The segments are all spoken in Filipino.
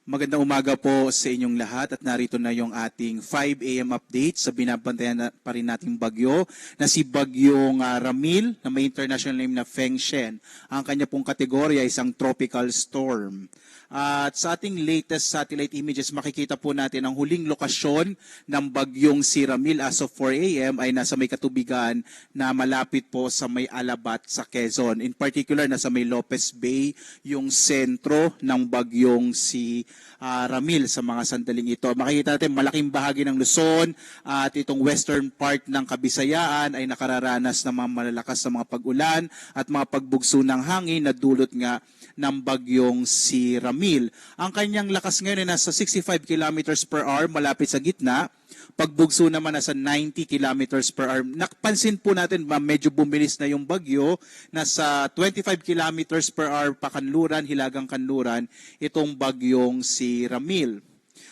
Magandang umaga po sa inyong lahat at narito na yung ating 5 a.m. update sa binabantayan pa rin nating bagyo na si Bagyong Ramil na may international name na Feng Shen. Ang kanya pong kategorya ay isang tropical storm. At sa ating latest satellite images, makikita po natin ang huling lokasyon ng bagyong si Ramil as of 4 a.m. ay nasa may katubigan na malapit po sa may Alabat sa Quezon. In particular, nasa may Lopez Bay, yung sentro ng bagyong si Ramil sa mga sandaling ito. Makikita natin malaking bahagi ng Luzon at itong western part ng Kabisayaan ay nakararanas ng mga malalakas na mga pag-ulan at mga pagbugso ng hangin na dulot nga ng bagyong si Ramil. Ang kanyang lakas ngayon ay nasa 65 kilometers per hour malapit sa gitna. Pagbugso naman nasa 90 kilometers per hour. Napansin po natin medyo bumilis na yung bagyo. Nasa 25 kilometers per hour pa kanluran, hilagang kanluran, itong bagyong si Ramil.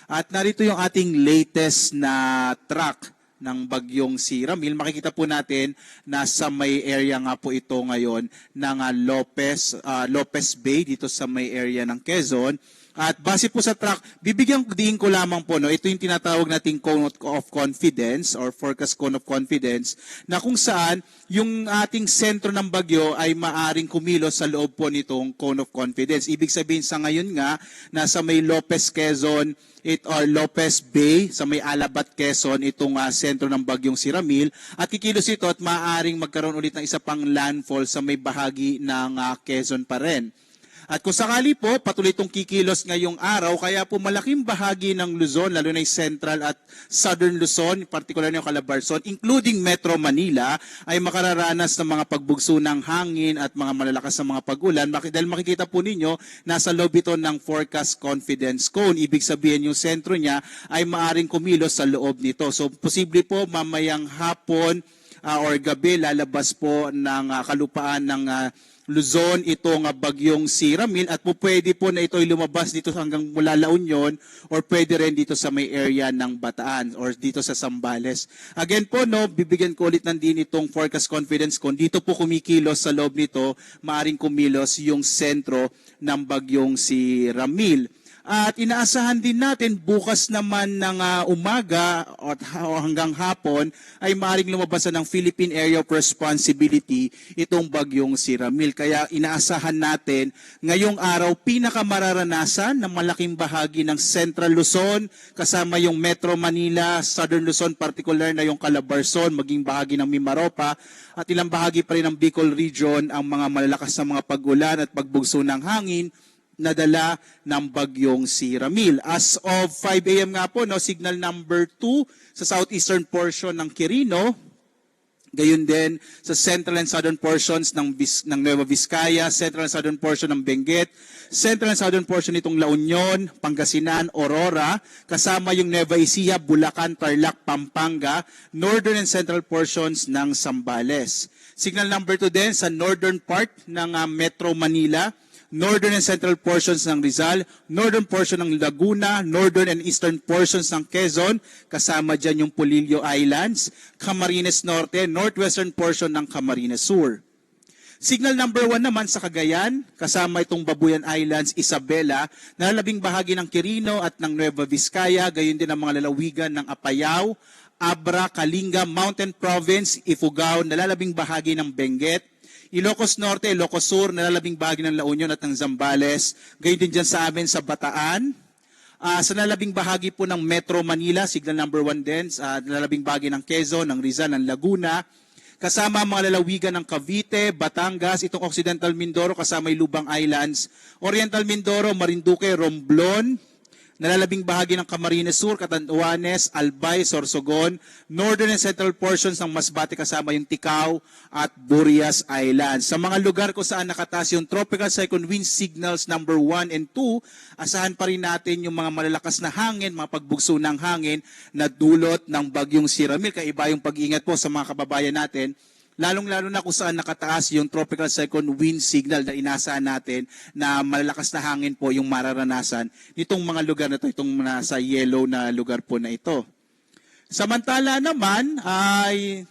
At narito yung ating latest na track ng bagyong si Ramil. Makikita po natin na sa may area nga po ito ngayon ng Lopez Bay dito sa may area ng Quezon. At base po sa track, bibigyan din ko lamang po, no, ito yung tinatawag nating cone of confidence or forecast cone of confidence na kung saan yung ating sentro ng bagyo ay maaring kumilos sa loob po nitong cone of confidence. Ibig sabihin sa ngayon nga, nasa may Lopez Quezon or Lopez Bay, sa may Alabat Quezon, itong sentro ng bagyong si Ramil, at kikilos ito at maaaring magkaroon ulit ng isa pang landfall sa may bahagi ng Quezon pa rin. At kung sakali po, patuloy itong kikilos ngayong araw, kaya po malaking bahagi ng Luzon, lalo na yung central at southern Luzon, particular na yung Calabarzon, including Metro Manila, ay makararanas ng mga pagbugso ng hangin at mga malalakas na mga pag-ulan. Dahil makikita po ninyo, nasa loob ito ng forecast confidence cone. Ibig sabihin yung sentro niya ay maaring kumilos sa loob nito. So, posible po mamayang hapon or gabi lalabas po ng kalupaan ng Luzon itong bagyong si Ramil at po pwede po na ito ay lumabas dito hanggang mula La Union or pwede rin dito sa may area ng Bataan or dito sa Zambales. Again po, no, bibigyan ko ulit ng din itong forecast confidence kung dito po kumikilos sa loob nito, maaring kumilos yung sentro ng bagyong si Ramil. At inaasahan din natin bukas naman ng umaga o hanggang hapon ay maaaring lumabasan ng Philippine Area of Responsibility itong bagyong si Ramil. Kaya inaasahan natin ngayong araw pinakamararanasan ng malaking bahagi ng Central Luzon kasama yung Metro Manila, Southern Luzon, particular na yung Calabarzon, maging bahagi ng Mimaropa at ilang bahagi pa rin ng Bicol Region ang mga malalakas na mga pag-ulan at pagbugso ng hangin nadala ng bagyong si Ramil. As of 5 a.m. nga po, no, signal number 2 sa southeastern portion ng Quirino, gayon din sa central and southern portions ng Nueva Vizcaya, central and southern portion ng Benguet, central and southern portion nitong La Union, Pangasinan, Aurora, kasama yung Nueva Ecija, Bulacan, Tarlac, Pampanga, northern and central portions ng Zambales. Signal number 2 din sa northern part ng Metro Manila, northern and central portions ng Rizal, northern portion ng Laguna, northern and eastern portions ng Quezon, kasama dyan yung Polillo Islands, Camarines Norte, northwestern portion ng Camarines Sur. Signal number 1 naman sa Cagayan, kasama itong Babuyan Islands, Isabela, nalalabing bahagi ng Quirino at ng Nueva Vizcaya, gayon din ang mga lalawigan ng Apayao, Abra, Kalinga, Mountain Province, Ifugao, nalalabing bahagi ng Benguet, Ilocos Norte, Ilocos Sur, nalalabing bahagi ng La Union at ng Zambales. Gayon din dyan sa amin sa Bataan. Sa nalalabing bahagi po ng Metro Manila, signal number 1 din. Sa nalalabing bahagi ng Quezon, ng Rizal, ng Laguna. Kasama ang mga lalawigan ng Cavite, Batangas, itong Occidental Mindoro, kasama yung Lubang Islands. Oriental Mindoro, Marinduque, Romblon. Nalalabing bahagi ng Camarines Sur, Catanduanes, Albay, Sorsogon, northern and central portions ng Masbate kasama yung Ticao at Burias Islands. Sa mga lugar kung saan nakataas yung tropical cyclone wind signals number 1 and 2, asahan pa rin natin yung mga malalakas na hangin, mga pagbugso ng hangin na dulot ng bagyong si Ramil. Kaya iba yung pag-iingat po sa mga kababayan natin, lalong-lalo na kung saan nakataas yung tropical cyclone wind signal na inaasahan natin na malalakas na hangin po yung mararanasan nitong mga lugar na ito, itong nasa yellow na lugar po na ito. Samantala naman ay